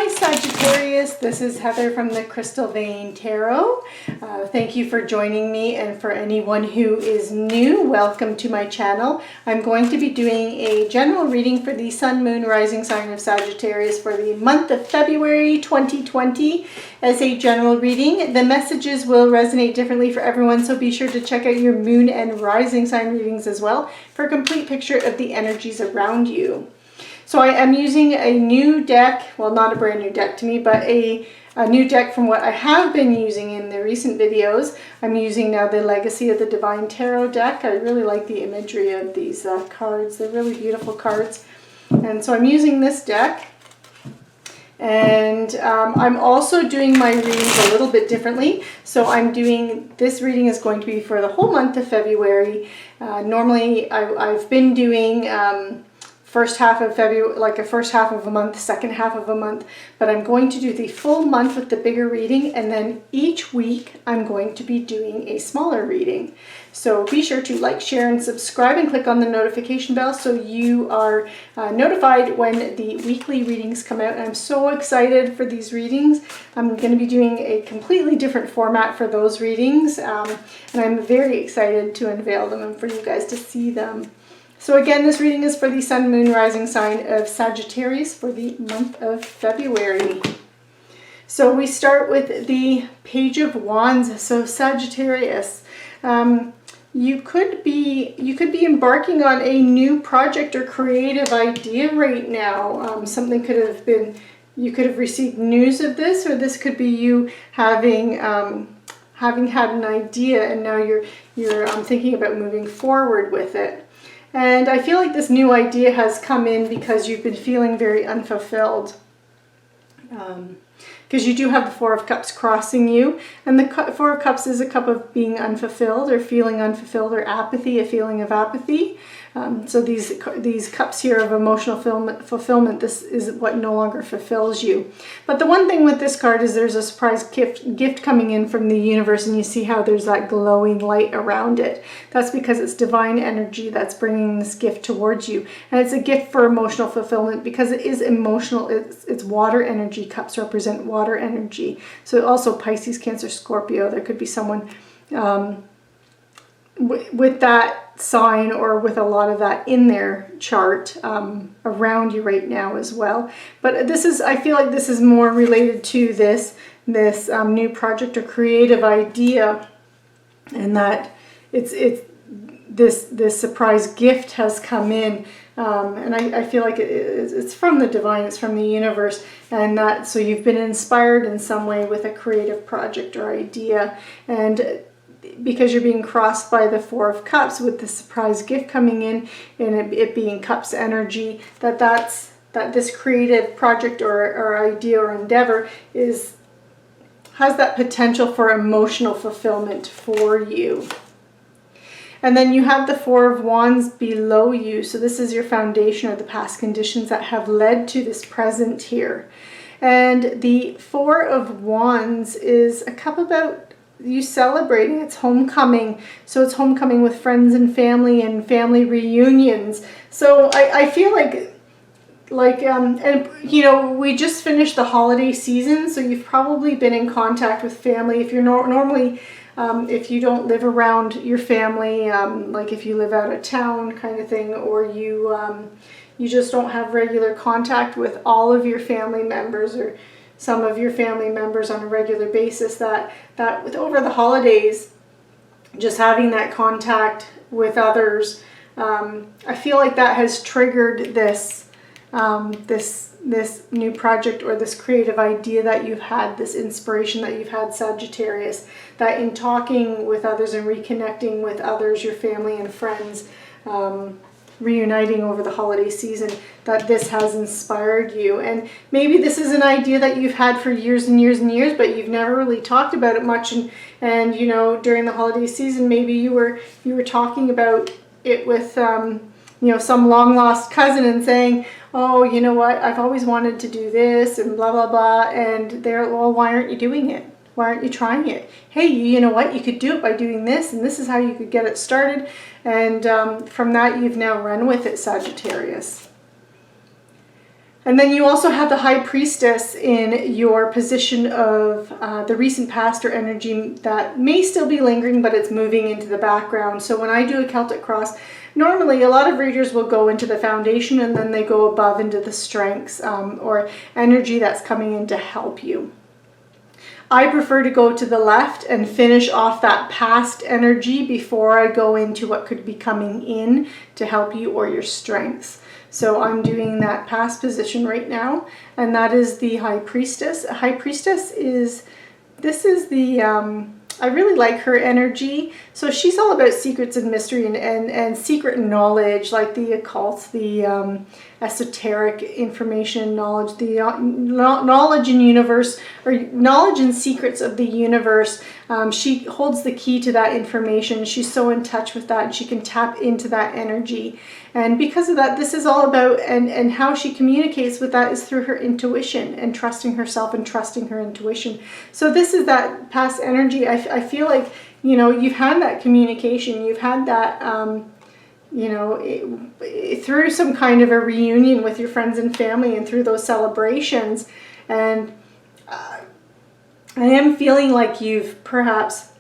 Hi Sagittarius, this is Heather from the Crystal Vein Tarot. Thank you for joining me, and for anyone who is new, welcome to my channel. I'm going to be doing a general reading for the Sun, Moon, Rising sign of Sagittarius for the month of February 2020 as a general reading. The messages will resonate differently for everyone, so be sure to check out your Moon and Rising sign readings as well for a complete picture of the energies around you. So I am using a new deck, well, not a brand new deck to me, but a new deck from what I have been using in the recent videos. I'm using now the Legacy of the Divine Tarot deck. I really like the imagery of these cards. They're really beautiful cards. And so I'm using this deck. And I'm also doing my readings a little bit differently. So I'm doing, this reading is going to be for the whole month of February. Normally I've been doing first half of February, like a first half of a month, second half of a month, but I'm going to do the full month with the bigger reading, and then each week I'm going to be doing a smaller reading. So be sure to like, share, and subscribe, and click on the notification bell so you are notified when the weekly readings come out. And I'm so excited for these readings. I'm going to be doing a completely different format for those readings, and I'm very excited to unveil them and for you guys to see them. So again, this reading is for the Sun, Moon, Rising sign of Sagittarius for the month of February. So we start with the Page of Wands. So Sagittarius, you could be embarking on a new project or creative idea right now. Something could have been, you could have received news of this, or this could be you having had an idea and now you're thinking about moving forward with it. And I feel like this new idea has come in because you've been feeling very unfulfilled. Because you do have the Four of Cups crossing you. And the Four of Cups is a cup of being unfulfilled or feeling unfulfilled, or apathy, a feeling of apathy. So these cups here of emotional fulfillment, this is what no longer fulfills you. But the one thing with this card is there's a surprise gift coming in from the universe, and you see how there's that glowing light around it. That's because it's divine energy that's bringing this gift towards you. And it's a gift for emotional fulfillment because it is emotional. It's water energy. Cups represent water energy. So also Pisces, Cancer, Scorpio, there could be someone with that sign or with a lot of that in their chart around you right now as well. But this is, I feel like this is more related to this new project or creative idea, and that this surprise gift has come in, and I feel like it's from the divine, it's from the universe, and that so you've been inspired in some way with a creative project or idea, and because you're being crossed by the Four of Cups with the surprise gift coming in and it being Cups energy, that this creative project or idea or endeavor has that potential for emotional fulfillment for you. And then you have the Four of Wands below you. So this is your foundation or the past conditions that have led to this present here. And the Four of Wands is a cup about you celebrating. It's homecoming. So it's homecoming with friends and family reunions. So I feel like and you know, we just finished the holiday season, so you've probably been in contact with family. If you're normally if you don't live around your family, like if you live out of town kind of thing, or you just don't have regular contact with all of your family members or some of your family members on a regular basis, that with over the holidays, just having that contact with others, I feel like that has triggered this new project or this creative idea that you've had, this inspiration that you've had, Sagittarius, that in talking with others and reconnecting with others, your family and friends, reuniting over the holiday season, that this has inspired you. And maybe this is an idea that you've had for years and years and years, but you've never really talked about it much, and you know, during the holiday season maybe you were talking about it with you know, some long lost cousin and saying, oh, you know what, I've always wanted to do this and blah blah blah, and they're, well, why aren't you doing it? Why aren't you trying it? Hey, you know what? You could do it by doing this, and this is how you could get it started. And from that, you've now run with it, Sagittarius. And then you also have the High Priestess in your position of the recent past or energy that may still be lingering, but it's moving into the background. So when I do a Celtic cross, normally a lot of readers will go into the foundation and then they go above into the strengths or energy that's coming in to help you. I prefer to go to the left and finish off that past energy before I go into what could be coming in to help you or your strengths. So I'm doing that past position right now, and that is the High Priestess. A High Priestess is, this is the, I really like her energy. So she's all about secrets and mystery and secret knowledge, like the occult, the esoteric information, knowledge, the knowledge in universe, or knowledge and secrets of the universe. She holds the key to that information. She's so in touch with that, and she can tap into that energy. And because of that, this is all about, and how she communicates with that is through her intuition and trusting herself and trusting her intuition. So this is that past energy. I feel like, you know, you've had that communication, you've had that, you know, through some kind of a reunion with your friends and family and through those celebrations. And I am feeling like you've perhaps,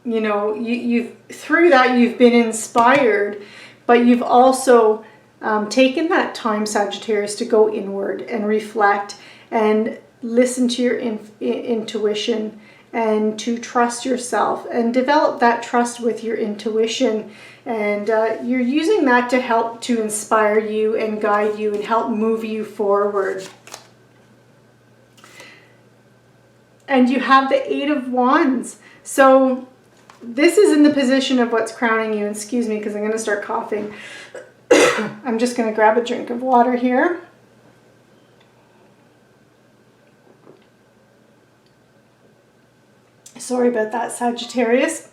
you know, you've through that you've been inspired, but you've also taken that time, Sagittarius, to go inward and reflect and listen to your intuition and to trust yourself and develop that trust with your intuition. And you're using that to help to inspire you and guide you and help move you forward. And you have the Eight of Wands. So this is in the position of what's crowning you. Excuse me, because I'm going to start coughing. I'm just going to grab a drink of water here. Sorry about that, Sagittarius.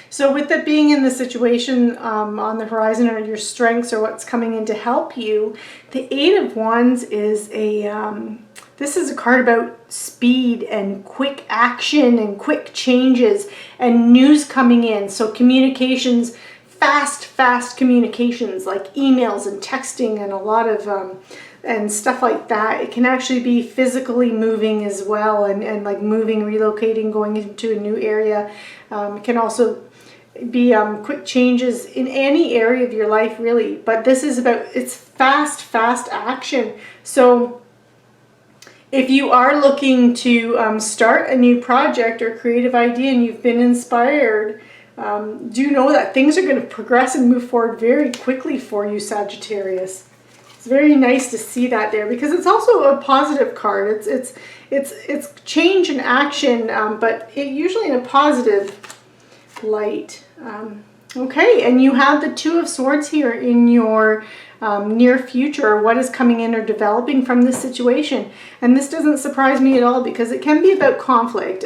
So with it being in the situation on the horizon, or your strengths, or what's coming in to help you, the Eight of Wands is a... this is a card about speed and quick action and quick changes and news coming in. So communications, fast communications, like emails and texting and a lot of and stuff like that. It can actually be physically moving as well, and like moving, relocating, going into a new area. It can also be quick changes in any area of your life, really. But this is about, it's fast action. So if you are looking to start a new project or creative idea and you've been inspired, do know that things are going to progress and move forward very quickly for you, Sagittarius. It's very nice to see that there, because it's also a positive card. It's change and action, but usually in a positive light. Okay, and you have the Two of Swords here in your near future, what is coming in or developing from this situation. And this doesn't surprise me at all, because it can be about conflict.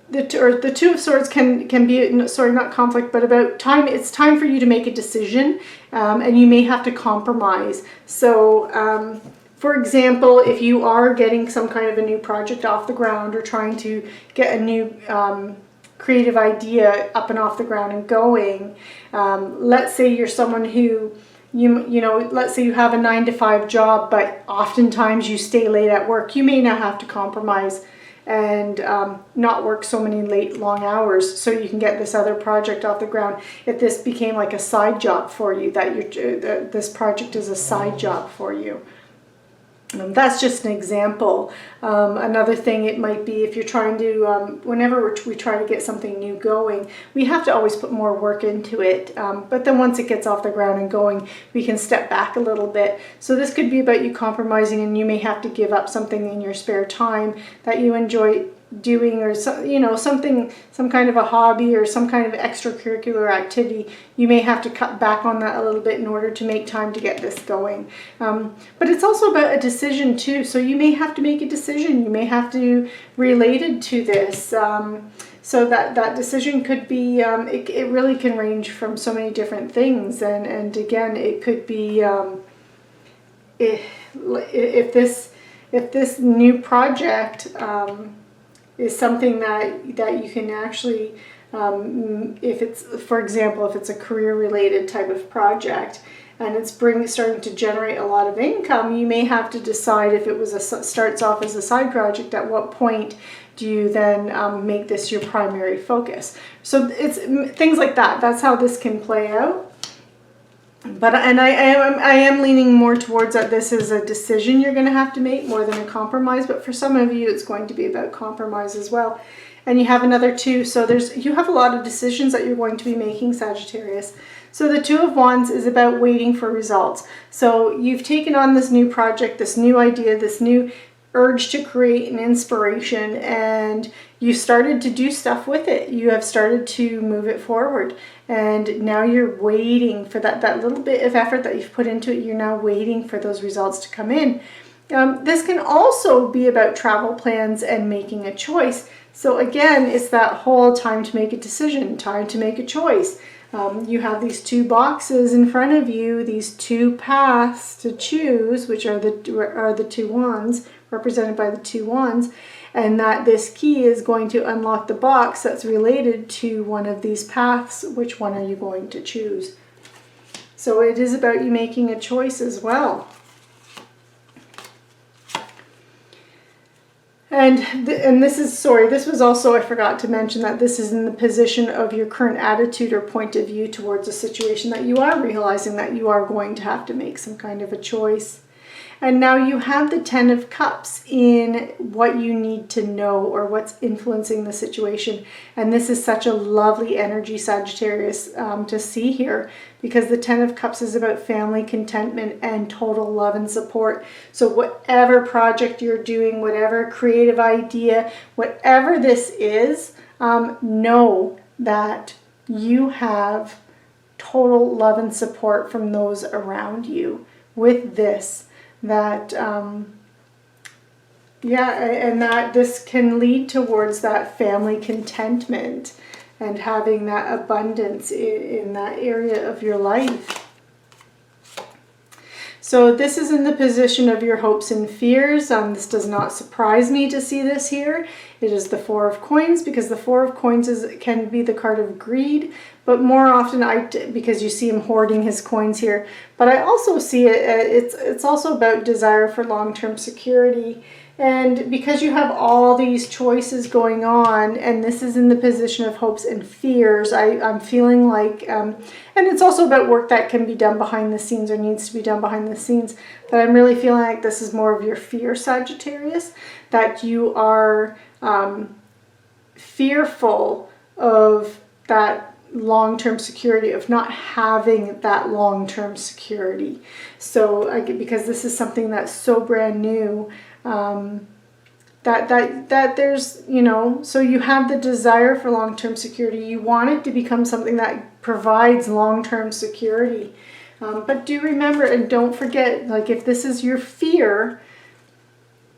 The Two of Swords can be, sorry, not conflict, but about time. It's time for you to make a decision, and you may have to compromise. So, for example, if you are getting some kind of a new project off the ground, or trying to get a new creative idea up and off the ground and going, let's say you're someone who, you know, let's say you have a 9-to-5 job, but oftentimes you stay late at work. You may now have to compromise and not work so many long hours so you can get this other project off the ground. If this became like a side job for you, that this project is a side job for you. That's just an example. Another thing it might be, if you're trying to, whenever we try to get something new going, we have to always put more work into it. But then once it gets off the ground and going, we can step back a little bit. So this could be about you compromising, and you may have to give up something in your spare time that you enjoy doing, or some kind of a hobby or some kind of extracurricular activity. You may have to cut back on that a little bit in order to make time to get this going. But it's also about a decision too. So you may have to make a decision. You may have to related to this. So that decision could be, it really can range from so many different things. And again, it could be, if this new project is something that you can actually, if it's, for example, if it's a career related type of project, and it's starting to generate a lot of income, you may have to decide if it was starts off as a side project, at what point do you then make this your primary focus? So it's things like that. That's how this can play out. But I am leaning more towards that this is a decision you're going to have to make more than a compromise. But for some of you, it's going to be about compromise as well. And you have another 2. So you have a lot of decisions that you're going to be making, Sagittarius. So the 2 of Wands is about waiting for results. So you've taken on this new project, this new idea, this new urge to create an inspiration, and you started to do stuff with it. You have started to move it forward, and now you're waiting for that little bit of effort that you've put into it. You're now waiting for those results to come in. This can also be about travel plans and making a choice. So again, it's that whole time to make a decision, time to make a choice. You have these 2 boxes in front of you, these 2 paths to choose, which are the 2 wands, represented by the 2 wands, and that this key is going to unlock the box that's related to one of these paths. Which one are you going to choose? So it is about you making a choice as well. And this is, sorry, this was also, I forgot to mention that this is in the position of your current attitude or point of view towards a situation, that you are realizing that you are going to have to make some kind of a choice. And now you have the 10 of Cups in what you need to know or what's influencing the situation. And this is such a lovely energy, Sagittarius, to see here, because the 10 of Cups is about family, contentment, and total love and support. So whatever project you're doing, whatever creative idea, whatever this is, know that you have total love and support from those around you with this. That and that this can lead towards that family contentment and having that abundance in that area of your life. So this is in the position of your hopes and fears. This does not surprise me to see this here. It is the 4 of Coins, because the 4 of Coins can be the card of greed, but more often because you see him hoarding his coins here. But I also see it's also about desire for long-term security. And because you have all these choices going on, and this is in the position of hopes and fears, I'm feeling like, and it's also about work that can be done behind the scenes or needs to be done behind the scenes, but I'm really feeling like this is more of your fear, Sagittarius, that you are fearful of that long-term security, of not having that long-term security. So because this is something that's so brand new, that there's, so you have the desire for long-term security. You want it to become something that provides long-term security. But do remember and don't forget, like, if this is your fear,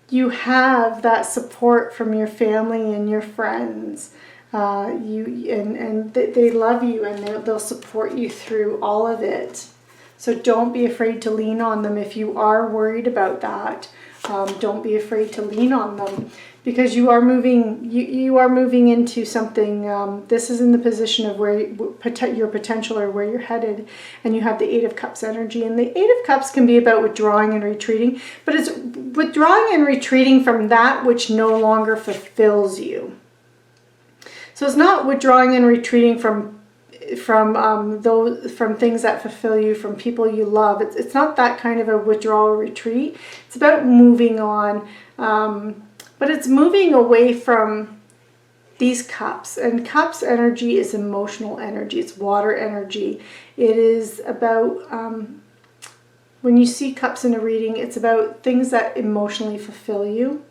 you have that support from your family and your friends. They love you, and they'll support you through all of it. So don't be afraid to lean on them if you are worried about that. Don't be afraid to lean on them, because you are moving. You are moving into something. This is in the position of where your potential or where you're headed, and you have the 8 of Cups energy. And the 8 of Cups can be about withdrawing and retreating, but it's withdrawing and retreating from that which no longer fulfills you. So it's not withdrawing and retreating from things that fulfill you, from people you love. It's not that kind of a withdrawal or retreat. It's about moving on, but it's moving away from these cups. And cups energy is emotional energy. It's water energy. It is about, when you see cups in a reading, it's about things that emotionally fulfill you.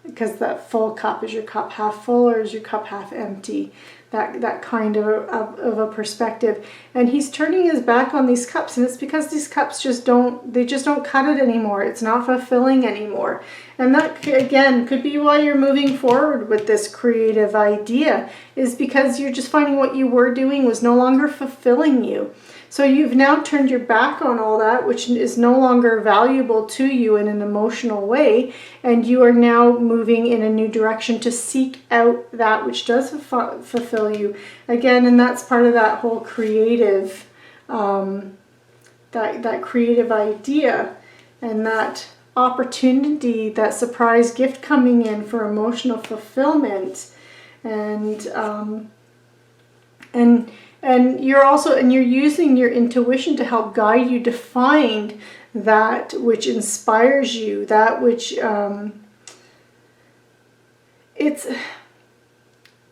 Because that full cup, is your cup half full or is your cup half empty? That kind of a perspective. And he's turning his back on these cups, and it's because these cups just don't cut it anymore. It's not fulfilling anymore. And that, again, could be why you're moving forward with this creative idea, is because you're just finding what you were doing was no longer fulfilling you. So you've now turned your back on all that, which is no longer valuable to you in an emotional way, and you are now moving in a new direction to seek out that which does fulfill you. Again, and that's part of that whole creative that creative idea and that opportunity, that surprise gift coming in for emotional fulfillment. And you're using your intuition to help guide you to find that which inspires you, that which it's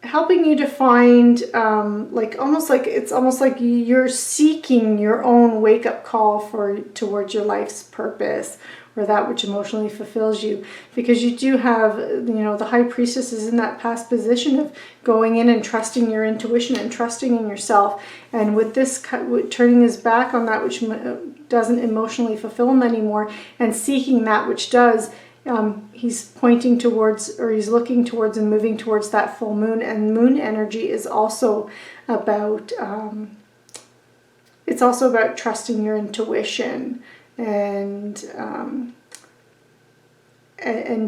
helping you to find it's almost like you're seeking your own wake-up call towards your life's purpose, or that which emotionally fulfills you, because you do have, the High Priestess is in that past position of going in and trusting your intuition and trusting in yourself. And with this, turning his back on that which doesn't emotionally fulfill him anymore and seeking that which does, he's pointing towards, or he's looking towards and moving towards that full moon. And moon energy is also about, it's also about trusting your intuition and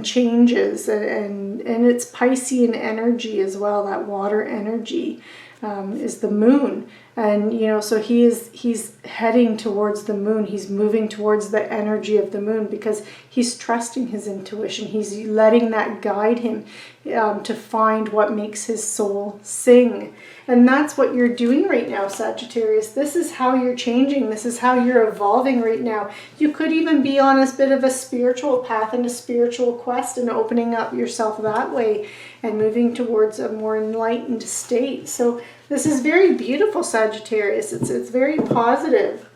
changes, and it's Piscean energy as well. That water energy is the moon, and so he's heading towards the moon. He's moving towards the energy of the moon because he's trusting his intuition. He's letting that guide him to find what makes his soul sing. And that's what you're doing right now, Sagittarius. This is how you're changing. This is how you're evolving right now. You could even be on a bit of a spiritual path and a spiritual quest and opening up yourself that way and moving towards a more enlightened state. So this is very beautiful, Sagittarius. It's very positive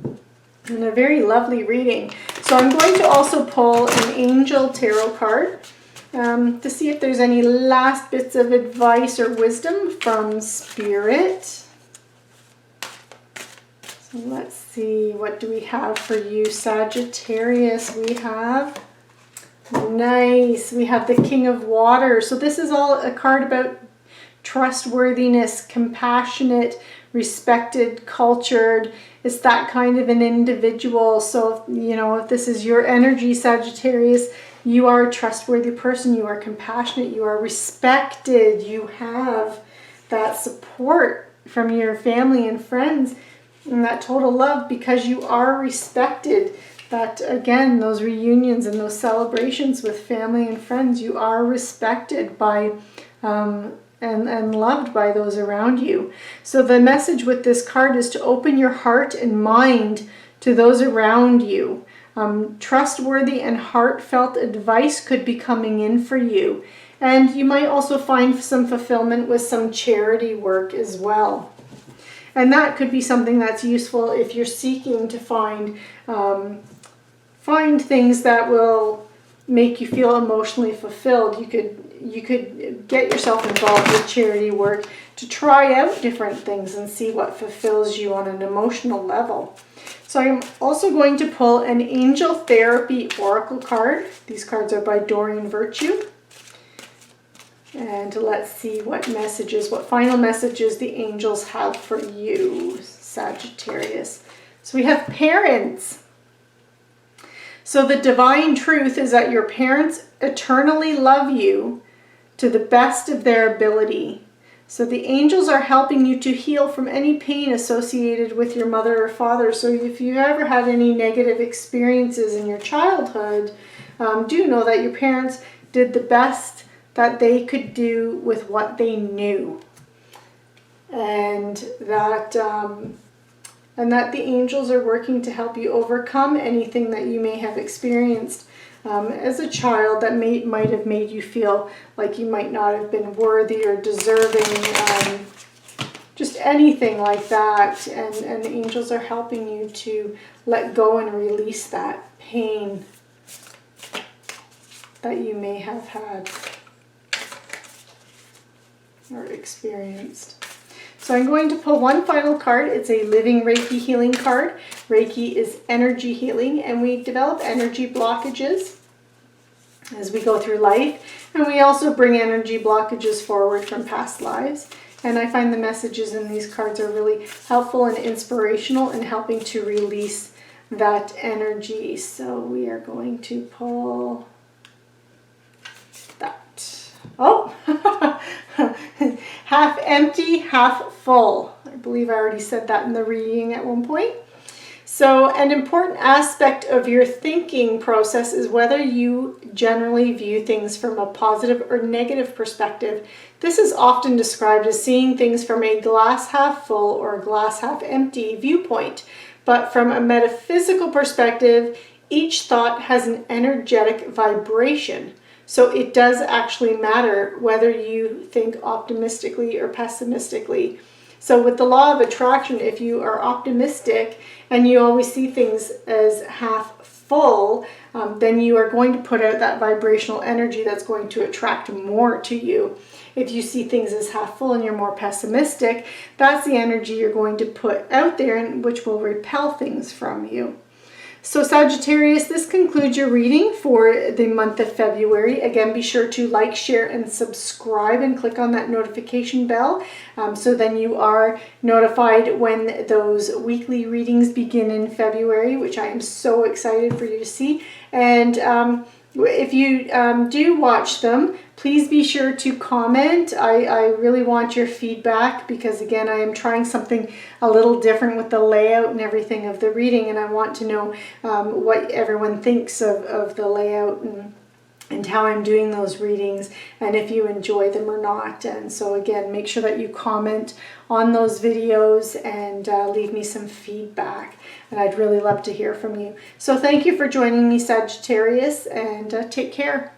and a very lovely reading. So I'm going to also pull an angel tarot card to see if there's any last bits of advice or wisdom from Spirit. So let's see, what do we have for you, Sagittarius? We have, nice, we have the King of Water. So this is all a card about trustworthiness, compassionate, respected, cultured. It's that kind of an individual. So, if this is your energy, Sagittarius, you are a trustworthy person, you are compassionate, you are respected, you have that support from your family and friends and that total love because you are respected. That, again, those reunions and those celebrations with family and friends, you are respected by and loved by those around you. So the message with this card is to open your heart and mind to those around you. Trustworthy and heartfelt advice could be coming in for you. And you might also find some fulfillment with some charity work as well. And that could be something that's useful if you're seeking to find things that will make you feel emotionally fulfilled. You could get yourself involved with charity work to try out different things and see what fulfills you on an emotional level. So I'm also going to pull an Angel Therapy Oracle card. These cards are by Doreen Virtue. And let's see what final messages the angels have for you, Sagittarius. So we have parents. So the divine truth is that your parents eternally love you to the best of their ability. So the angels are helping you to heal from any pain associated with your mother or father. So if you ever had any negative experiences in your childhood, do know that your parents did the best that they could do with what they knew. And that the angels are working to help you overcome anything that you may have experienced as a child that might have made you feel like you might not have been worthy or deserving, just anything like that. And the angels are helping you to let go and release that pain that you may have had or experienced. So I'm going to pull one final card. It's a Living Reiki Healing card. Reiki is energy healing, and we develop energy blockages as we go through life. And we also bring energy blockages forward from past lives. And I find the messages in these cards are really helpful and inspirational in helping to release that energy. So we are going to pull that. Oh! Half empty, half full. I believe I already said that in the reading at one point. So an important aspect of your thinking process is whether you generally view things from a positive or negative perspective. This is often described as seeing things from a glass half full or glass half empty viewpoint. But from a metaphysical perspective, each thought has an energetic vibration. So it does actually matter whether you think optimistically or pessimistically. So with the law of attraction, if you are optimistic and you always see things as half full, then you are going to put out that vibrational energy that's going to attract more to you. If you see things as half full and you're more pessimistic, that's the energy you're going to put out there, and which will repel things from you. So Sagittarius, this concludes your reading for the month of February. Again, be sure to like, share, and subscribe and click on that notification bell so then you are notified when those weekly readings begin in February, which I am so excited for you to see. And if you do watch them, please be sure to comment. I really want your feedback because, again, I am trying something a little different with the layout and everything of the reading, and I want to know what everyone thinks of the layout and how I'm doing those readings, and if you enjoy them or not. And so again, make sure that you comment on those videos and leave me some feedback, and I'd really love to hear from you. So thank you for joining me, Sagittarius, and take care.